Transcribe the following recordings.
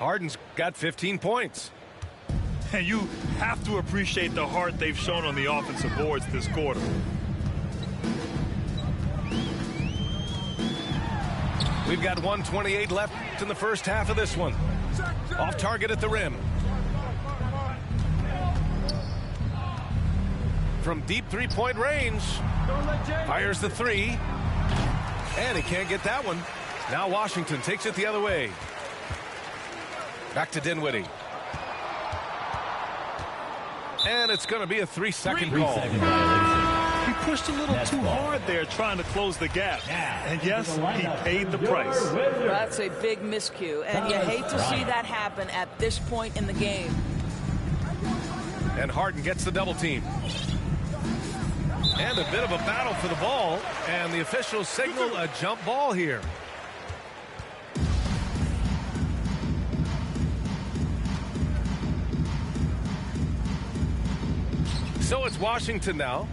Harden's got 15 points. And you have to appreciate the heart they've shown on the offensive boards this quarter. We've got 1:28 left in the first half of this one. Off target at the rim. From deep three-point range. Fires the three. And he can't get that one. Now Washington takes it the other way. Back to Dinwiddie. And it's going to be a 3-second call. He pushed a little too hard there trying to close the gap. And yes, he paid the price. That's a big miscue, and you hate to see that happen at this point in the game. And Harden gets the double team. And a bit of a battle for the ball, and the officials signal a jump ball here. So it's Washington now.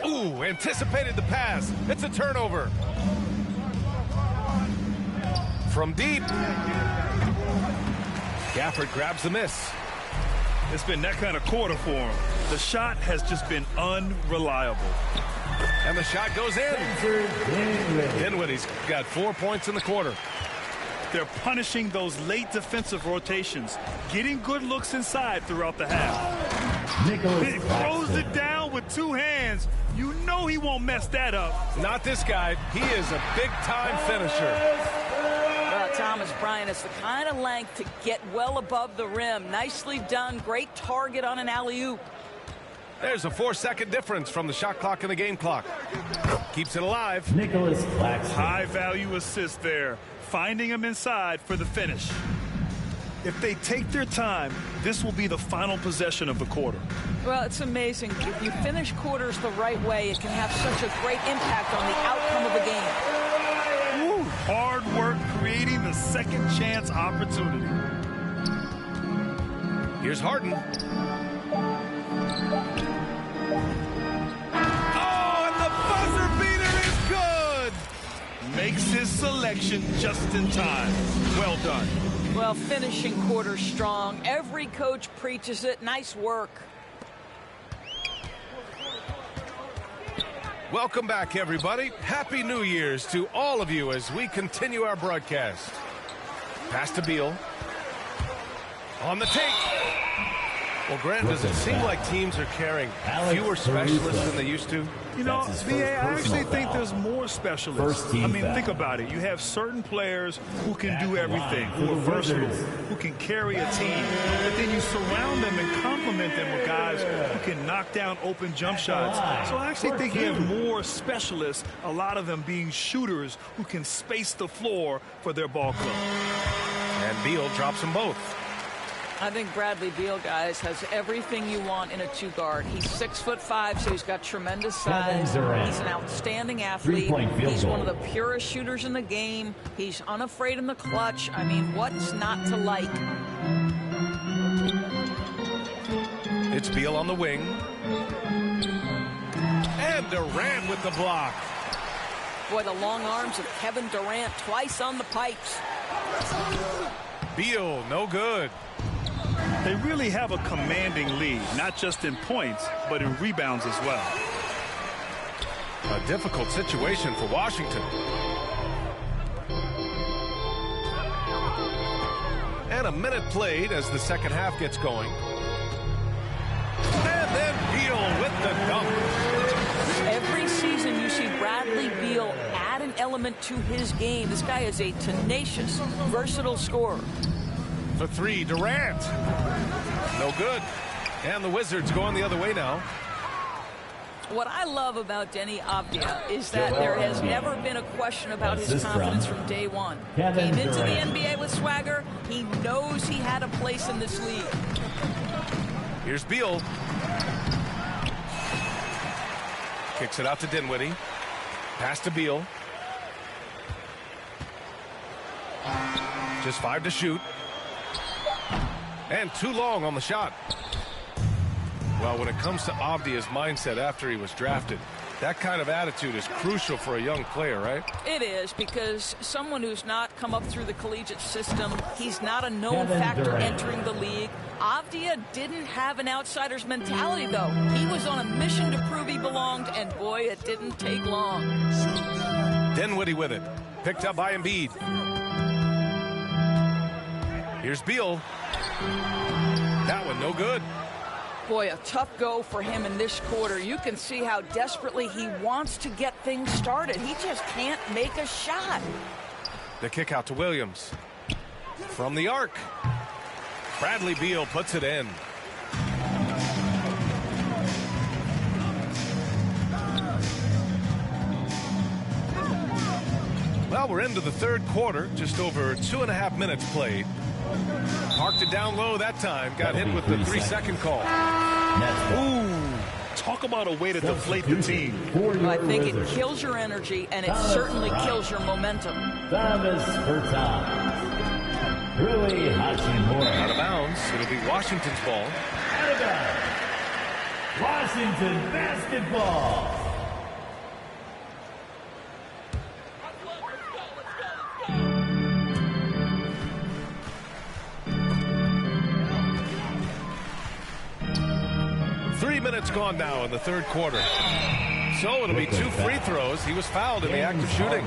Ooh, anticipated the pass. It's a turnover. From deep. Gafford grabs the miss. It's been that kind of quarter for him. The shot has just been unreliable. And the shot goes in. Dinwiddie's got 4 points in the quarter. They're punishing those late defensive rotations, getting good looks inside throughout the half. He throws it down with two hands. You know he won't mess that up. Not this guy. He is a big-time finisher. Thomas Bryant has the kind of length to get well above the rim. Nicely done. Great target on an alley-oop. There's a 4-second difference from the shot clock and the game clock. Keeps it alive. High-value assist there. Finding him inside for the finish. If they take their time, this will be the final possession of the quarter. Well, it's amazing. If you finish quarters the right way, it can have such a great impact on the outcome of the game. Woo, hard work creating the second chance opportunity. Here's Harden. Oh, and the buzzer beater is good! Makes his selection just in time. Well done. Well, finishing quarter strong. Every coach preaches it. Nice work. Welcome back, everybody. Happy New Year's to all of you as we continue our broadcast. Pass to Beal. On the take. Well, Grant, does it seem like teams are carrying fewer specialists than they used to? You know, BA, I actually think there's more specialists. I mean, think about it. You have certain players who can do everything, who are versatile, who can carry a team. But then you surround them and complement them with guys who can knock down open jump shots. So I actually think you have more specialists, a lot of them being shooters who can space the floor for their ball club. And Beal drops them both. I think Bradley Beal, guys, has everything you want in a two-guard. He's 6'5", so he's got tremendous size. He's an outstanding athlete. He's one of the purest shooters in the game. He's unafraid in the clutch. I mean, what's not to like? It's Beal on the wing. And Durant with the block. Boy, the long arms of Kevin Durant twice on the pipes. Beal, no good. They really have a commanding lead, not just in points, but in rebounds as well. A difficult situation for Washington. And a minute played as the second half gets going. And then Beal with the dunk. Every season you see Bradley Beal add an element to his game. This guy is a tenacious, versatile scorer. For three, Durant. No good. And the Wizards going the other way now. What I love about Denny Avdia is that there has never been a question about his confidence from day one. Came into the NBA with swagger. He knows he had a place in this league. Here's Beal. Kicks it out to Dinwiddie. Pass to Beal. Just 5 to shoot. And too long on the shot. Well, when it comes to Avdia's mindset after he was drafted, that kind of attitude is crucial for a young player, right? It is, because someone who's not come up through the collegiate system. He's not a known factor entering the league. Avdia didn't have an outsider's mentality, though. He was on a mission to prove he belonged, and boy, it didn't take long. Dinwiddie with it. Picked up by Embiid. Here's Beal. That one no good. Boy, a tough go for him in this quarter. You can see how desperately he wants to get things started. He just can't make a shot. The kick out to Williams. From the arc. Bradley Beal puts it in. Well, we're into the third quarter. Just over 2.5 minutes played. Parked it down low that time. Got hit with the 3-second call. Ooh, talk about a way to deflate the team. Well, I think it kills your energy, and it certainly kills your momentum. Out of bounds. It'll be Washington's ball. Out of bounds. Washington basketball. Minutes gone now in the third quarter. So it'll be 2 free throws. He was fouled in the act of shooting.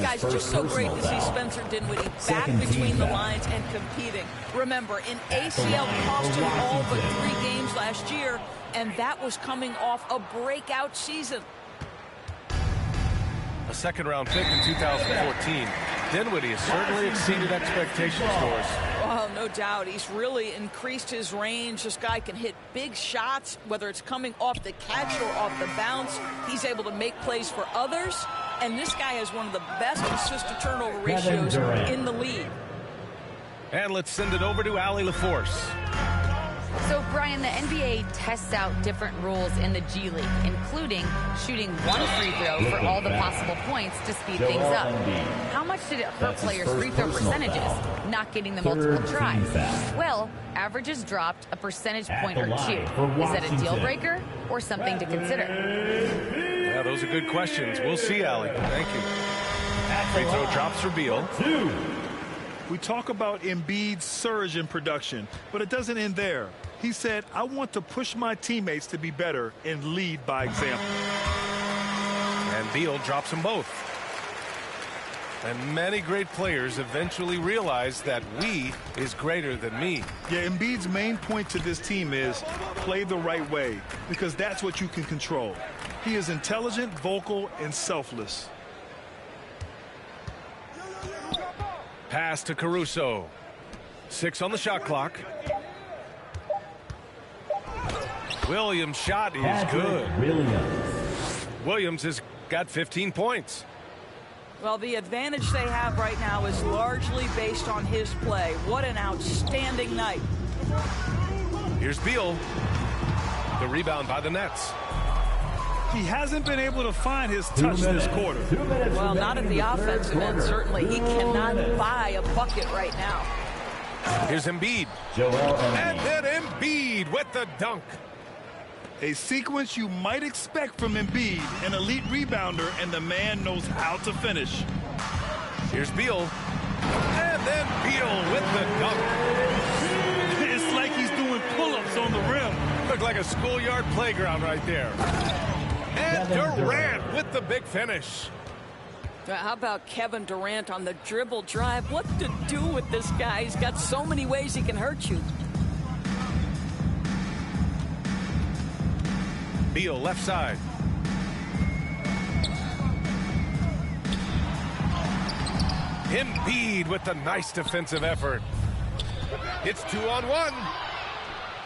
Guys, just so great to see Spencer Dinwiddie back between the lines and competing. Remember, an ACL cost him all but 3 games last year, and that was coming off a breakout season. A second-round pick in 2014. Dinwiddie has certainly exceeded expectations for us. Well, no doubt. He's really increased his range. This guy can hit big shots, whether it's coming off the catch or off the bounce. He's able to make plays for others. And this guy has one of the best assist-to-turnover ratios in the league. And let's send it over to Allie LaForce. So, Brian, the NBA tests out different rules in the G League, including shooting 1 free throw for all the possible points to speed things up. How much did it hurt players' free throw percentages, not getting the multiple tries? Well, averages dropped a percentage point or 2. Is that a deal breaker or something to consider? Yeah, those are good questions. We'll see, Allie. Thank you. Free throw drops for Beal. We talk about Embiid's surge in production, but it doesn't end there. He said, I want to push my teammates to be better and lead by example. And Beal drops them both. And many great players eventually realize that we is greater than me. Yeah, Embiid's main point to this team is play the right way, because that's what you can control. He is intelligent, vocal, and selfless. Pass to Caruso. 6 on the shot clock. Williams' shot is good. Williams has got 15 points. Well, the advantage they have right now is largely based on his play. What an outstanding night. Here's Beal. The rebound by the Nets. He hasn't been able to find his touch this quarter. Well, not at the offensive end, certainly. He cannot buy a bucket right now. Here's Embiid. And then Embiid with the dunk. A sequence you might expect from Embiid, an elite rebounder, and the man knows how to finish. Here's Beal. And then Beal with the dunk. It's like he's doing pull-ups on the rim. Looked like a schoolyard playground right there. And Durant with the big finish. How about Kevin Durant on the dribble drive? What to do with this guy? He's got so many ways he can hurt you. Beal left side. Embiid with the nice defensive effort. It's 2-on-1.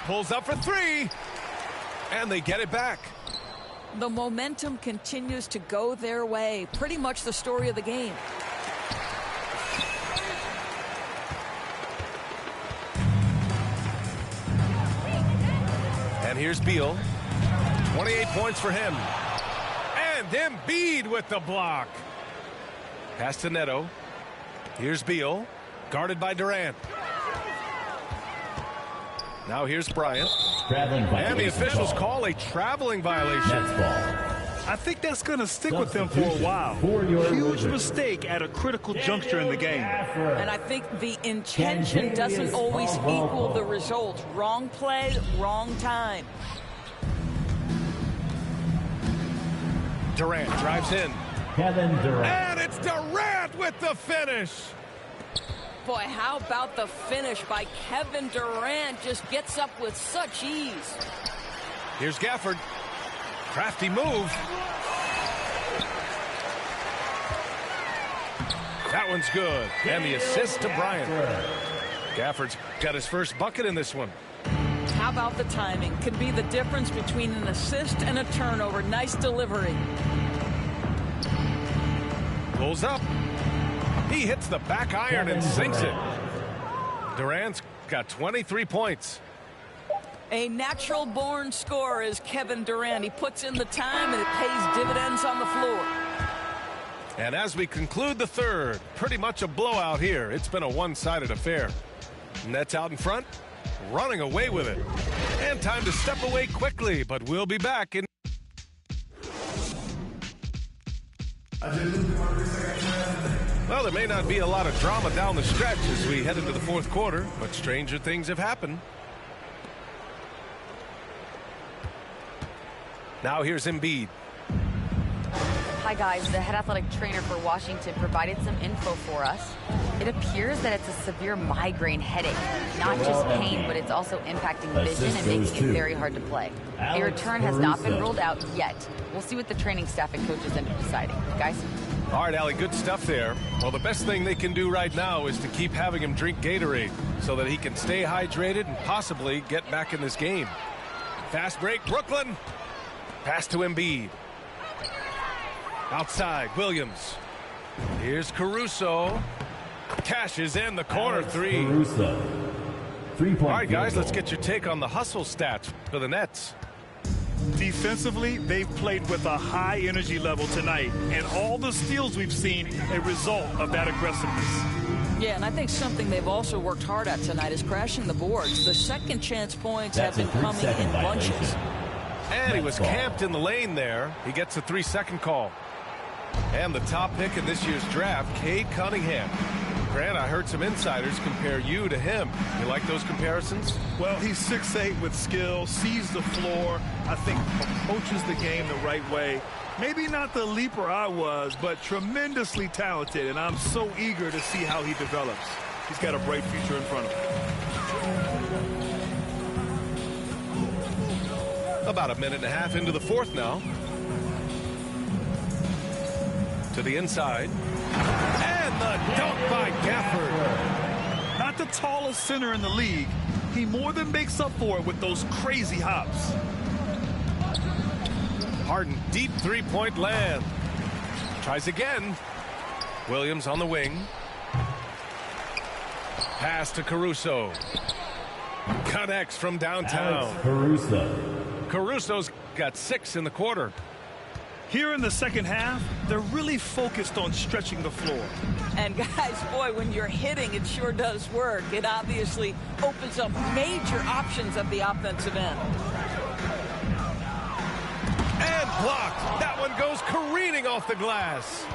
Pulls up for 3. And they get it back. The momentum continues to go their way. Pretty much the story of the game. And here's Beal. 28 points for him. And Embiid with the block. Pass to Neto. Here's Beal. Guarded by Durant. Now here's Bryant. And the officials call a traveling violation. I think that's going to stick with them for a while. Huge mistake at a critical juncture in the game. And I think the intention doesn't always equal the result. Wrong play, wrong time. Durant drives in. Kevin Durant. And it's Durant with the finish. Boy, how about the finish by Kevin Durant? Just gets up with such ease. Here's Gafford. Crafty move. That one's good. And the assist to Bryant. Gafford's got his first bucket in this one. How about the timing? Could be the difference between an assist and a turnover. Nice delivery. Pulls up. He hits the back iron and sinks it. Durant's got 23 points. A natural-born scorer is Kevin Durant. He puts in the time, and it pays dividends on the floor. And as we conclude the third, pretty much a blowout here. It's been a one-sided affair. Nets out in front, running away with it. And time to step away quickly, but we'll be back in. Well, there may not be a lot of drama down the stretch as we head into the fourth quarter, but stranger things have happened. Now here's Embiid. Hi, guys. The head athletic trainer for Washington provided some info for us. It appears that it's a severe migraine headache. Not just pain, but it's also impacting vision and making it very hard to play. A return has not been ruled out yet. We'll see what the training staff and coaches end up deciding. Guys? All right, Allie, good stuff there. Well, the best thing they can do right now is to keep having him drink Gatorade so that he can stay hydrated and possibly get back in this game. Fast break, Brooklyn. Pass to Embiid. Outside, Williams. Here's Caruso. Cashes in the corner three. Caruso. All right, guys, let's get your take on the hustle stats for the Nets. Defensively, they've played with a high energy level tonight, and all the steals we've seen a result of that aggressiveness. Yeah, and I think something they've also worked hard at tonight is crashing the boards. The second chance points have been coming in bunches. And he was camped in the lane there. He gets a 3-second call. And the top pick in this year's draft, Cade Cunningham. Grant, I heard some insiders compare you to him. You like those comparisons? Well, he's 6'8" with skill, sees the floor, I think approaches the game the right way. Maybe not the leaper I was, but tremendously talented, and I'm so eager to see how he develops. He's got a bright future in front of him. About a minute and a half into the fourth now. To the inside. And the dunk by Gafford. Not the tallest center in the league. He more than makes up for it with those crazy hops. Harden, deep three-point land. Tries again. Williams on the wing. Pass to Caruso. Connects from downtown. Caruso's got 6 in the quarter. Here in the second half, they're really focused on stretching the floor. And guys, boy, when you're hitting, it sure does work. It obviously opens up major options at the offensive end. And blocked. That one goes careening off the glass.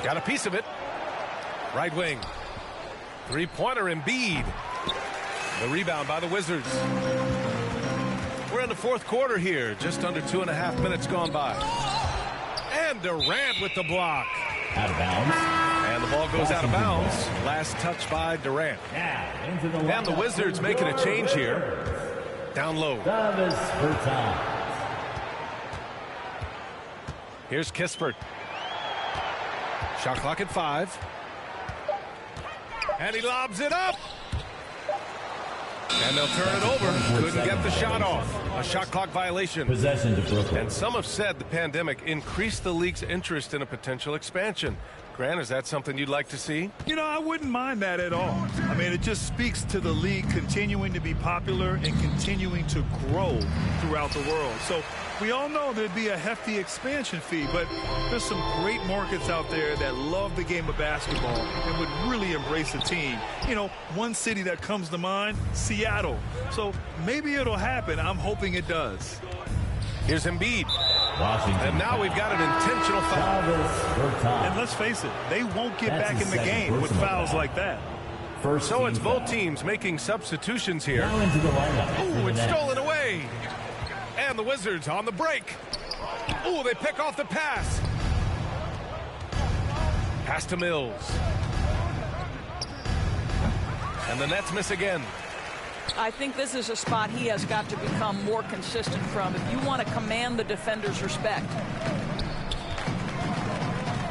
Got a piece of it. Right wing. Three-pointer Embiid. The rebound by the Wizards. We're in the fourth quarter here. Just under 2.5 minutes gone by. And Durant with the block. Out of bounds. And the ball goes out of bounds. Last touch by Durant. And the Wizards making a change here. Down low. Here's Kispert. Shot clock at 5. And he lobs it up. And they'll turn it over. Couldn't get the shot off. A shot clock violation. Possession to Brooklyn. And some have said the pandemic increased the league's interest in a potential expansion. Grant, is that something you'd like to see? You know, I wouldn't mind that at all. I mean, it just speaks to the league continuing to be popular and continuing to grow throughout the world. So We all know there'd be a hefty expansion fee, but there's some great markets out there that love the game of basketball and would really embrace the team. You know, one city that comes to mind, Seattle. So maybe it'll happen. I'm hoping it does. Here's Embiid. Washington. And now we've got an intentional foul. And let's face it, they won't get back in the game with fouls like that. So it's both teams making substitutions here. Now into the lineup. Ooh, it's stolen away. And the Wizards on the break. Ooh, they pick off the pass. Pass to Mills. And the Nets miss again. I think this is a spot he has got to become more consistent from if you want to command the defender's respect.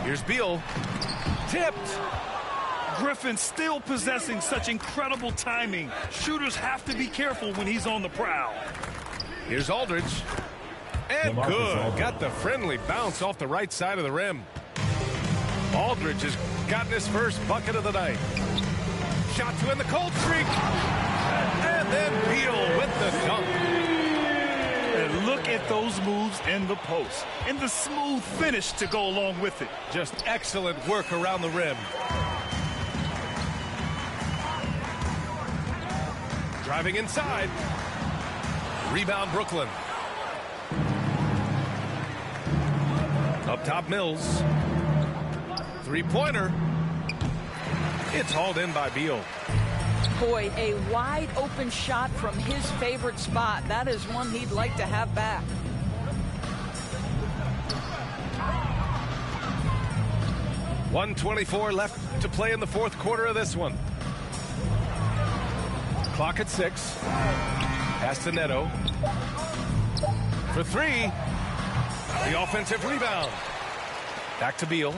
Here's Beal. Tipped. Griffin still possessing such incredible timing. Shooters have to be careful when he's on the prowl. Here's Aldridge. And LaMarcus good. Aldridge. Got the friendly bounce off the right side of the rim. Aldridge has gotten his first bucket of the night. Shot to end the cold streak. And then Beal with the dunk. And look at those moves in the post. And the smooth finish to go along with it. Just excellent work around the rim. Driving inside. Rebound Brooklyn. Up top Mills. Three-pointer. It's hauled in by Beal. Boy, a wide open shot from his favorite spot. That is one he'd like to have back. .124 left to play in the fourth quarter of this one. Clock at 6. Pass to Neto. For 3. The offensive rebound. Back to Beal.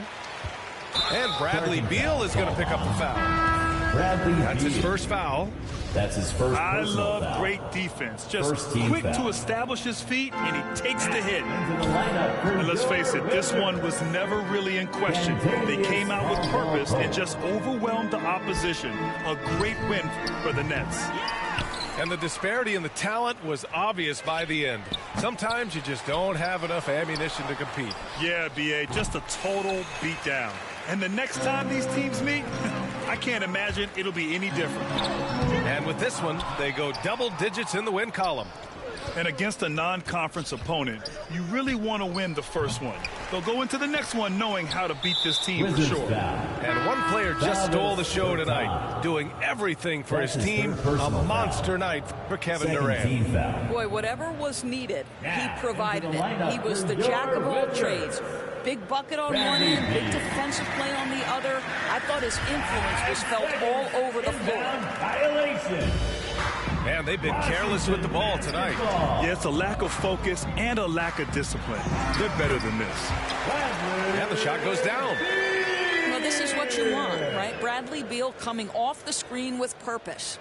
And Bradley Beal is going to pick up the foul. That's his first foul. That's his first. I love foul. great defense. Just quick to establish his feet, and he takes the hit. And let's face it, this one was never really in question. They came out with purpose and just overwhelmed the opposition. A great win for the Nets. And the disparity in the talent was obvious by the end. Sometimes you just don't have enough ammunition to compete. Yeah, B.A., just a total beatdown. And the next time these teams meet, I can't imagine it'll be any different. And with this one, they go double digits in the win column. And against a non-conference opponent, you really want to win the first one. They'll go into the next one knowing how to beat this team for sure. And one player just stole the show tonight, doing everything for his team. A monster night for Kevin Durant. Boy, whatever was needed, he provided it. He was the jack of all trades. Big bucket on one end, big defensive play on the other. I thought his influence was felt all over the floor. Man, they've been careless with the ball tonight. Yeah, it's a lack of focus and a lack of discipline. They're better than this. And the shot goes down. Well, this is what you want, right? Bradley Beal coming off the screen with purpose.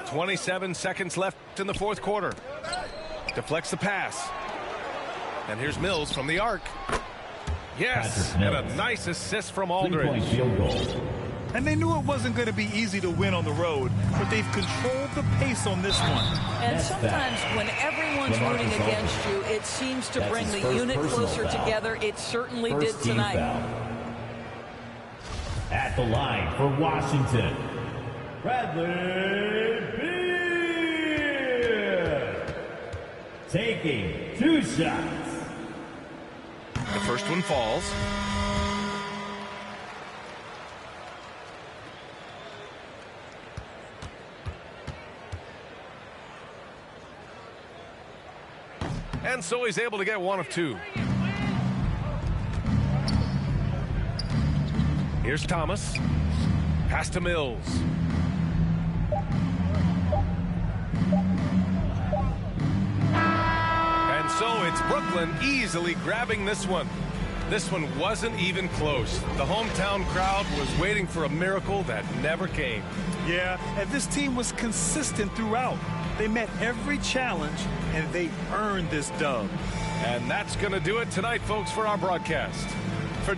27 seconds left in the fourth quarter. Deflects the pass. And here's Mills from the arc. Yes, and a nice assist from Aldridge. Field goal. And they knew it wasn't going to be easy to win on the road, but they've controlled the pace on this one. And sometimes when everyone's rooting against you, it seems to bring the unit closer together. It certainly did tonight. At the line for Washington, Bradley Beal. Taking 2 shots. The first one falls. And so he's able to get 1 of 2. Here's Thomas. Pass to Mills. And so it's Brooklyn easily grabbing this one. This one wasn't even close. The hometown crowd was waiting for a miracle that never came. Yeah, and this team was consistent throughout. They met every challenge, and they earned this dub. And that's going to do it tonight, folks, for our broadcast. For